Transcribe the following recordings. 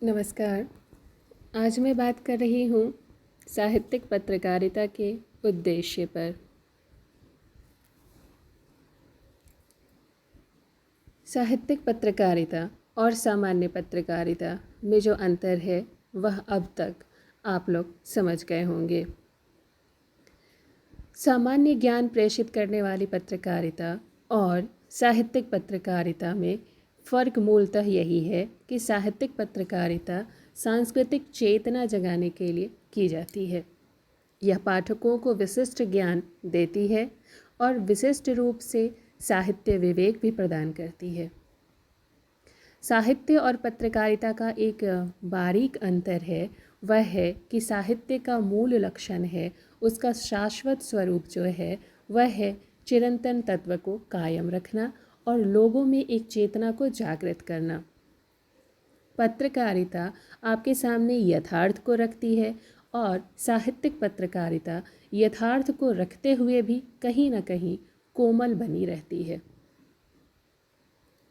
नमस्कार। आज मैं बात कर रही हूँ साहित्यिक पत्रकारिता के उद्देश्य पर। साहित्यिक पत्रकारिता और सामान्य पत्रकारिता में जो अंतर है वह अब तक आप लोग समझ गए होंगे। सामान्य ज्ञान प्रेषित करने वाली पत्रकारिता और साहित्यिक पत्रकारिता में फ़र्क मूलतः यही है कि साहित्यिक पत्रकारिता सांस्कृतिक चेतना जगाने के लिए की जाती है। यह पाठकों को विशिष्ट ज्ञान देती है और विशिष्ट रूप से साहित्य विवेक भी प्रदान करती है। साहित्य और पत्रकारिता का एक बारीक अंतर है, वह है कि साहित्य का मूल लक्षण है, उसका शाश्वत स्वरूप जो है वह है चिरंतन तत्व को कायम रखना और लोगों में एक चेतना को जागृत करना। पत्रकारिता आपके सामने यथार्थ को रखती है और साहित्यिक पत्रकारिता यथार्थ को रखते हुए भी कहीं न कहीं कोमल बनी रहती है।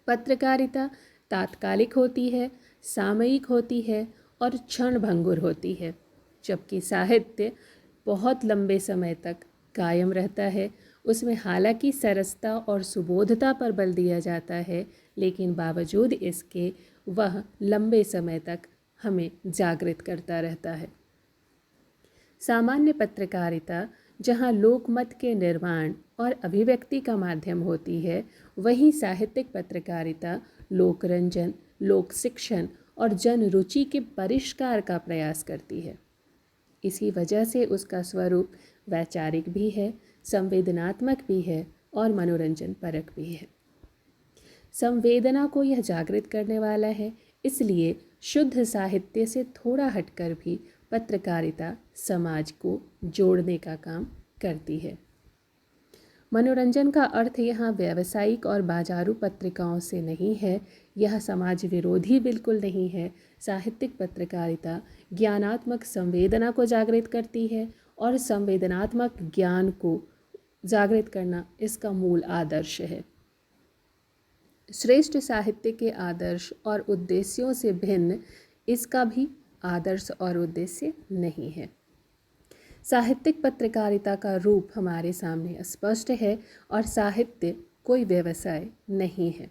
पत्रकारिता तात्कालिक होती है, सामयिक होती है और क्षणभंगुर होती है, जबकि साहित्य बहुत लंबे समय तक कायम रहता है। उसमें हालांकि सरसता और सुबोधता पर बल दिया जाता है, लेकिन बावजूद इसके वह लंबे समय तक हमें जागृत करता रहता है। सामान्य पत्रकारिता जहाँ लोकमत के निर्माण और अभिव्यक्ति का माध्यम होती है, वहीं साहित्यिक पत्रकारिता लोकरंजन, लोक शिक्षण और जन रुचि के परिष्कार का प्रयास करती है। इसी वजह से उसका स्वरूप वैचारिक भी है, संवेदनात्मक भी है और मनोरंजन परक भी है। संवेदना को यह जागृत करने वाला है, इसलिए शुद्ध साहित्य से थोड़ा हटकर भी पत्रकारिता समाज को जोड़ने का काम करती है। मनोरंजन का अर्थ यहाँ व्यावसायिक और बाजारू पत्रिकाओं से नहीं है, यह समाज विरोधी बिल्कुल नहीं है। साहित्यिक पत्रकारिता ज्ञानात्मक संवेदना को जागृत करती है और संवेदनात्मक ज्ञान को जागृत करना इसका मूल आदर्श है। श्रेष्ठ साहित्य के आदर्श और उद्देश्यों से भिन्न इसका भी आदर्श और उद्देश्य नहीं है। साहित्यिक पत्रकारिता का रूप हमारे सामने स्पष्ट है और साहित्य कोई व्यवसाय नहीं है।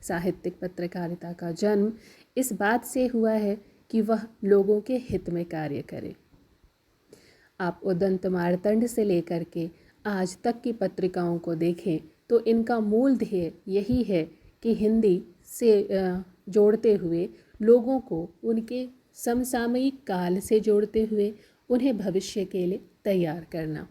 साहित्यिक पत्रकारिता का जन्म इस बात से हुआ है कि वह लोगों के हित में कार्य करे। आप उदंत मार्तंड से लेकर के आज तक की पत्रिकाओं को देखें तो इनका मूल ध्येय यही है कि हिंदी से जोड़ते हुए लोगों को उनके समसामयिक काल से जोड़ते हुए उन्हें भविष्य के लिए तैयार करना।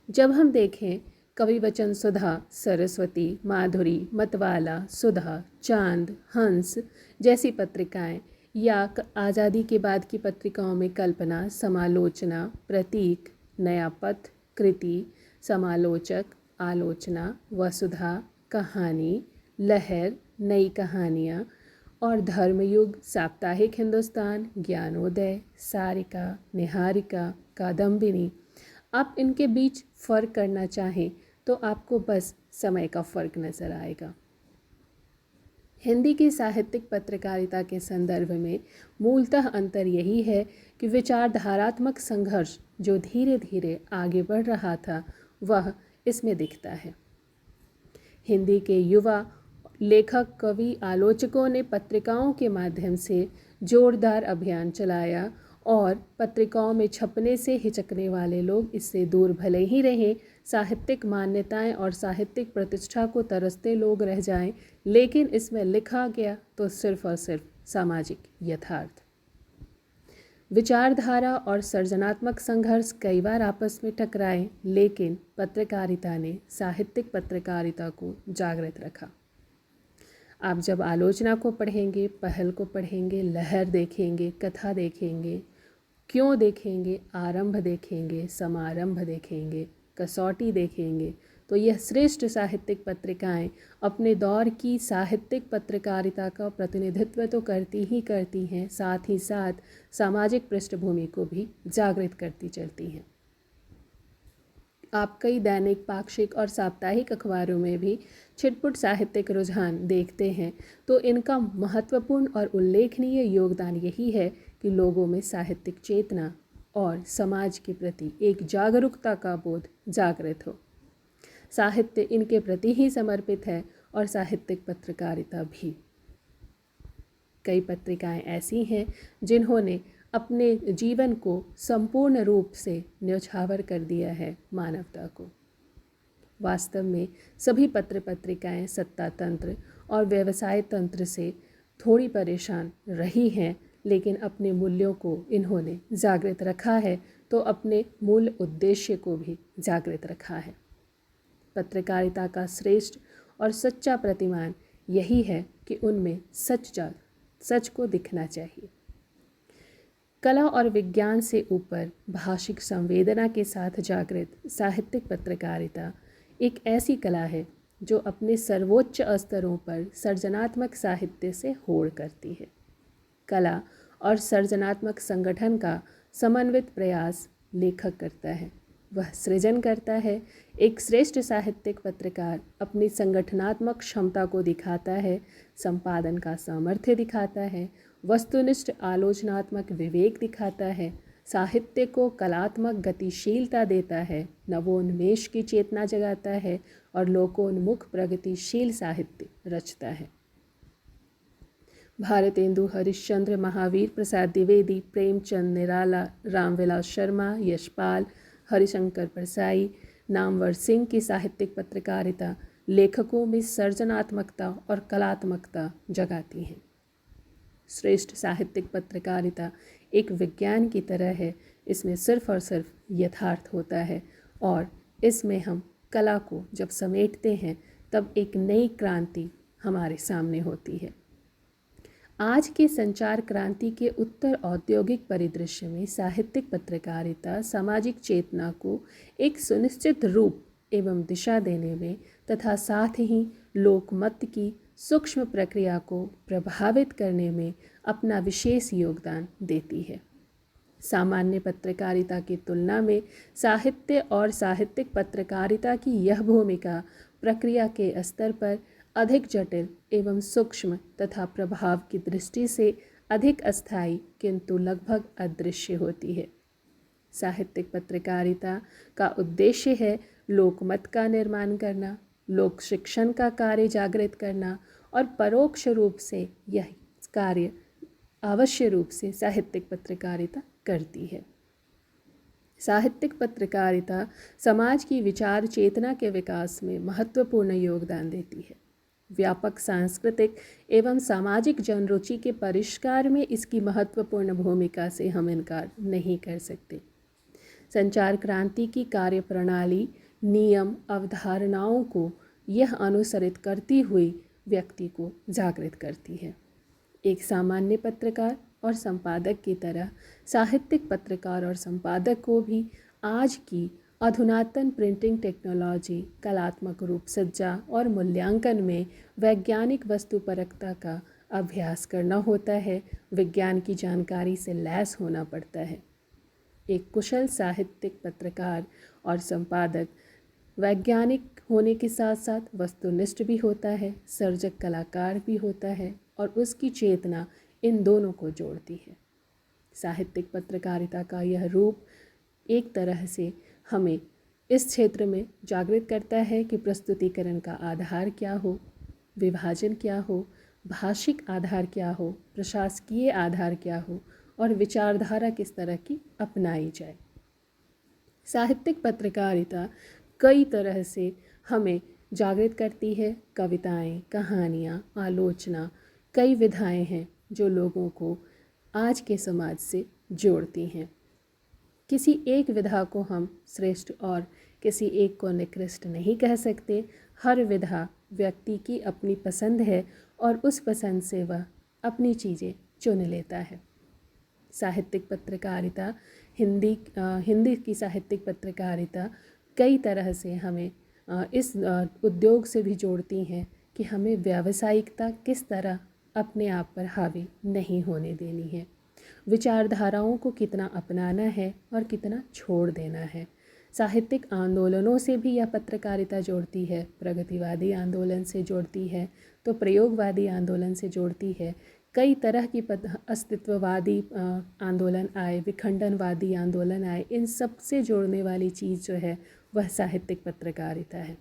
जब हम देखें कवि वचन सुधा, सरस्वती, माधुरी, मतवाला, सुधा, चांद, हंस जैसी पत्रिकाएं या आज़ादी के बाद की पत्रिकाओं में कल्पना, समालोचना, प्रतीक, नया पथ, कृति, समालोचक, आलोचना, वसुधा, कहानी, लहर, नई कहानियाँ और धर्मयुग, साप्ताहिक हिंदुस्तान, ज्ञानोदय, सारिका, निहारिका, कादम्बिनी, आप इनके बीच फ़र्क करना चाहें तो आपको बस समय का फ़र्क नज़र आएगा। हिंदी की साहित्यिक पत्रकारिता के संदर्भ में मूलतः अंतर यही है कि विचारधारात्मक संघर्ष जो धीरे धीरे आगे बढ़ रहा था वह इसमें दिखता है। हिंदी के युवा लेखक, कवि, आलोचकों ने पत्रिकाओं के माध्यम से जोरदार अभियान चलाया और पत्रिकाओं में छपने से हिचकने वाले लोग इससे दूर भले ही रहें, साहित्यिक मान्यताएं और साहित्यिक प्रतिष्ठा को तरसते लोग रह जाएं, लेकिन इसमें लिखा गया तो सिर्फ और सिर्फ सामाजिक यथार्थ। विचारधारा और सृजनात्मक संघर्ष कई बार आपस में टकराए, लेकिन पत्रकारिता ने साहित्यिक पत्रकारिता को जागृत रखा। आप जब आलोचना को पढ़ेंगे, पहल को पढ़ेंगे, लहर देखेंगे, कथा देखेंगे, क्यों देखेंगे, आरंभ देखेंगे, समारंभ देखेंगे, कसौटी देखेंगे, तो यह श्रेष्ठ साहित्यिक पत्रिकाएं अपने दौर की साहित्यिक पत्रकारिता का प्रतिनिधित्व तो करती ही करती हैं, साथ ही साथ सामाजिक पृष्ठभूमि को भी जागृत करती चलती हैं। आप कई दैनिक, पाक्षिक और साप्ताहिक अखबारों में भी छिटपुट साहित्यिक रुझान देखते हैं, तो इनका महत्वपूर्ण और उल्लेखनीय योगदान यही है कि लोगों में साहित्यिक चेतना और समाज के प्रति एक जागरूकता का बोध जागृत हो। साहित्य इनके प्रति ही समर्पित है और साहित्यिक पत्रकारिता भी। कई पत्रिकाएं ऐसी हैं जिन्होंने अपने जीवन को संपूर्ण रूप से न्यौछावर कर दिया है मानवता को। वास्तव में सभी पत्र पत्रिकाएं सत्ता तंत्र और व्यवसाय तंत्र से थोड़ी परेशान रही हैं, लेकिन अपने मूल्यों को इन्होंने जागृत रखा है, तो अपने मूल उद्देश्य को भी जागृत रखा है। पत्रकारिता का श्रेष्ठ और सच्चा प्रतिमान यही है कि उनमें सच को दिखना चाहिए। कला और विज्ञान से ऊपर भाषिक संवेदना के साथ जागृत साहित्यिक पत्रकारिता एक ऐसी कला है जो अपने सर्वोच्च स्तरों पर सृजनात्मक साहित्य से होड़ करती है। कला और सृजनात्मक संगठन का समन्वित प्रयास लेखक करता है, वह सृजन करता है। एक श्रेष्ठ साहित्यिक पत्रकार अपनी संगठनात्मक क्षमता को दिखाता है, संपादन का सामर्थ्य दिखाता है, वस्तुनिष्ठ आलोचनात्मक विवेक दिखाता है, साहित्य को कलात्मक गतिशीलता देता है, नवोन्मेष की चेतना जगाता है और लोकोन्मुख प्रगतिशील साहित्य रचता है। भारतेंदु हरिश्चंद्र, महावीर प्रसाद द्विवेदी, प्रेमचंद निराला, रामविलास शर्मा, यशपाल, हरिशंकर परसाई, नामवर सिंह की साहित्यिक पत्रकारिता लेखकों में सृजनात्मकता और कलात्मकता जगाती है। श्रेष्ठ साहित्यिक पत्रकारिता एक विज्ञान की तरह है, इसमें सिर्फ और सिर्फ यथार्थ होता है और इसमें हम कला को जब समेटते हैं तब एक नई क्रांति हमारे सामने होती है। आज के संचार क्रांति के उत्तर औद्योगिक परिदृश्य में साहित्यिक पत्रकारिता सामाजिक चेतना को एक सुनिश्चित रूप एवं दिशा देने में तथा साथ ही लोकमत की सूक्ष्म प्रक्रिया को प्रभावित करने में अपना विशेष योगदान देती है। सामान्य पत्रकारिता की तुलना में साहित्य और साहित्यिक पत्रकारिता की यह भूमिका प्रक्रिया के स्तर पर अधिक जटिल एवं सूक्ष्म तथा प्रभाव की दृष्टि से अधिक अस्थायी किंतु लगभग अदृश्य होती है। साहित्यिक पत्रकारिता का उद्देश्य है लोकमत का निर्माण करना, लोक शिक्षण का कार्य जागृत करना और परोक्ष रूप से यह कार्य अवश्य रूप से साहित्यिक पत्रकारिता करती है। साहित्यिक पत्रकारिता समाज की विचार चेतना के विकास में महत्वपूर्ण योगदान देती है। व्यापक सांस्कृतिक एवं सामाजिक जनरुचि के परिष्कार में इसकी महत्वपूर्ण भूमिका से हम इनकार नहीं कर सकते। संचार क्रांति की कार्यप्रणाली, नियम, अवधारणाओं को यह अनुसरित करती हुई व्यक्ति को जागृत करती है। एक सामान्य पत्रकार और संपादक की तरह साहित्यिक पत्रकार और संपादक को भी आज की अधुनातन प्रिंटिंग टेक्नोलॉजी, कलात्मक रूप सज्जा और मूल्यांकन में वैज्ञानिक वस्तुपरकता का अभ्यास करना होता है, विज्ञान की जानकारी से लैस होना पड़ता है। एक कुशल साहित्यिक पत्रकार और संपादक वैज्ञानिक होने के साथ साथ वस्तुनिष्ठ भी होता है, सर्जक कलाकार भी होता है और उसकी चेतना इन दोनों को जोड़ती है। साहित्यिक पत्रकारिता का यह रूप एक तरह से हमें इस क्षेत्र में जागृत करता है कि प्रस्तुतिकरण का आधार क्या हो, विभाजन क्या हो, भाषिक आधार क्या हो, प्रशासकीय आधार क्या हो और विचारधारा किस तरह की अपनाई जाए। साहित्यिक पत्रकारिता कई तरह से हमें जागृत करती है। कविताएं, कहानियाँ, आलोचना, कई विधाएं हैं जो लोगों को आज के समाज से जोड़ती हैं। किसी एक विधा को हम श्रेष्ठ और किसी एक को निकृष्ट नहीं कह सकते। हर विधा व्यक्ति की अपनी पसंद है और उस पसंद से वह अपनी चीज़ें चुन लेता है। साहित्यिक पत्रकारिता हिंदी की साहित्यिक पत्रकारिता कई तरह से हमें इस उद्योग से भी जोड़ती हैं कि हमें व्यावसायिकता किस तरह अपने आप पर हावी नहीं होने देनी है, विचारधाराओं को कितना अपनाना है और कितना छोड़ देना है। साहित्यिक आंदोलनों से भी यह पत्रकारिता जोड़ती है, प्रगतिवादी आंदोलन से जोड़ती है तो प्रयोगवादी आंदोलन से जोड़ती है। कई तरह की अस्तित्ववादी आंदोलन आए, विखंडनवादी आंदोलन आए, इन सब से जोड़ने वाली चीज़ जो है वह साहित्यिक पत्रकारिता है।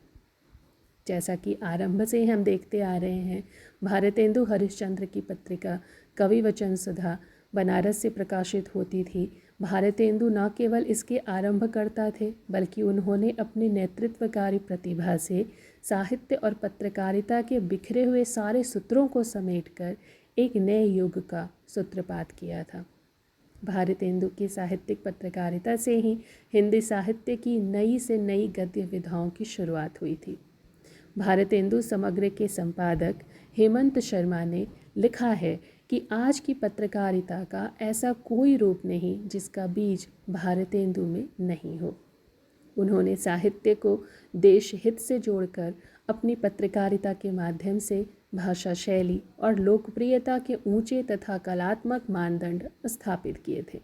जैसा कि आरंभ से हम देखते आ रहे हैं, भारतेंदु हरिश्चंद्र की पत्रिका कवि वचन सुधा बनारस से प्रकाशित होती थी। भारतेंदु न केवल इसके आरंभकर्ता थे, बल्कि उन्होंने अपनी नेतृत्वकारी प्रतिभा से साहित्य और पत्रकारिता के बिखरे हुए सारे सूत्रों को समेटकर एक नए युग का सूत्रपात किया था। भारतेंदु की साहित्यिक पत्रकारिता से ही हिंदी साहित्य की नई से नई गद्य विधाओं की शुरुआत हुई थी। भारतेंदु समग्र के संपादक हेमंत शर्मा ने लिखा है कि आज की पत्रकारिता का ऐसा कोई रूप नहीं जिसका बीज भारतेंदु में नहीं हो। उन्होंने साहित्य को देश हित से जोड़कर अपनी पत्रकारिता के माध्यम से भाषा शैली और लोकप्रियता के ऊंचे तथा कलात्मक मानदंड स्थापित किए थे।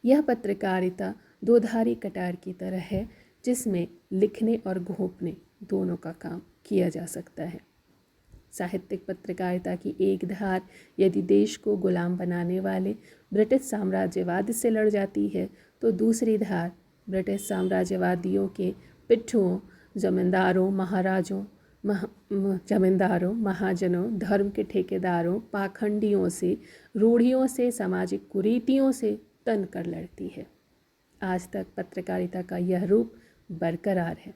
यह पत्रकारिता दोधारी कटार की तरह है, जिसमें लिखने और घोंपने दोनों का काम किया जा सकता है। साहित्यिक पत्रकारिता की एक धार यदि देश को गुलाम बनाने वाले ब्रिटिश साम्राज्यवाद से लड़ जाती है, तो दूसरी धार ब्रिटिश साम्राज्यवादियों के पिट्ठुओं, जमींदारों, महाजनों, धर्म के ठेकेदारों, पाखंडियों से, रूढ़ियों से, सामाजिक कुरीतियों से तन कर लड़ती है। आज तक पत्रकारिता का यह रूप बरकरार है।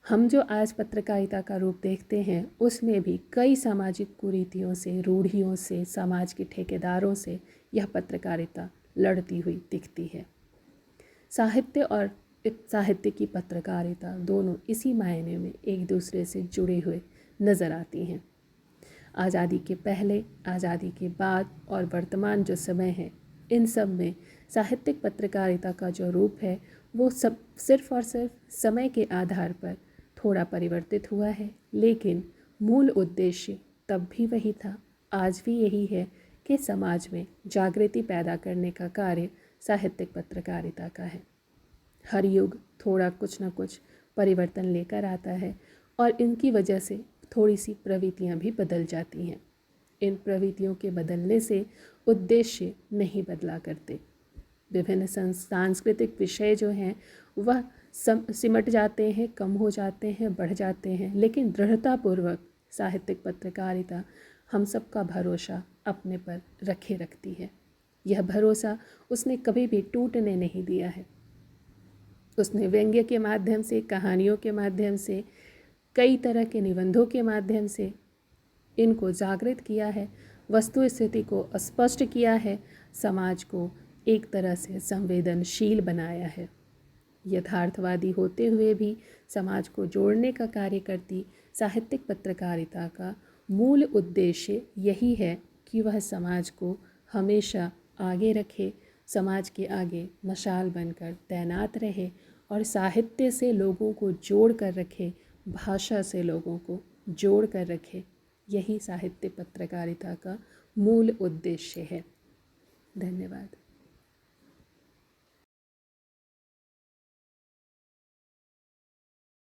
हम जो आज पत्रकारिता का रूप देखते हैं, उसमें भी कई सामाजिक कुरीतियों से, रूढ़ियों से, समाज के ठेकेदारों से यह पत्रकारिता लड़ती हुई दिखती है। साहित्य और साहित्य की पत्रकारिता दोनों इसी मायने में एक दूसरे से जुड़े हुए नज़र आती हैं। आज़ादी के पहले, आज़ादी के बाद और वर्तमान जो समय है, इन सब में साहित्यिक पत्रकारिता का जो रूप है वो सब सिर्फ और सिर्फ समय के आधार पर थोड़ा परिवर्तित हुआ है, लेकिन मूल उद्देश्य तब भी वही था, आज भी यही है कि समाज में जागृति पैदा करने का कार्य साहित्यिक पत्रकारिता का है। हर युग थोड़ा कुछ न कुछ परिवर्तन लेकर आता है और इनकी वजह से थोड़ी सी प्रवृत्तियाँ भी बदल जाती हैं। इन प्रवृत्तियों के बदलने से उद्देश्य नहीं बदला करते। विभिन्न सांस्कृतिक विषय जो हैं वह सिमट जाते हैं, कम हो जाते हैं, बढ़ जाते हैं, लेकिन दृढ़तापूर्वक साहित्यिक पत्रकारिता हम सबका भरोसा अपने पर रखे रखती है। यह भरोसा उसने कभी भी टूटने नहीं दिया है। उसने व्यंग्य के माध्यम से, कहानियों के माध्यम से, कई तरह के निबंधों के माध्यम से इनको जागृत किया है, वस्तु स्थिति को स्पष्ट किया है, समाज को एक तरह से संवेदनशील बनाया है। यथार्थवादी होते हुए भी समाज को जोड़ने का कार्य करती साहित्यिक पत्रकारिता का मूल उद्देश्य यही है कि वह समाज को हमेशा आगे रखे, समाज के आगे मशाल बनकर तैनात रहे और साहित्य से लोगों को जोड़ कर रखे, भाषा से लोगों को जोड़ कर रखे। यही साहित्य पत्रकारिता का मूल उद्देश्य है। धन्यवाद।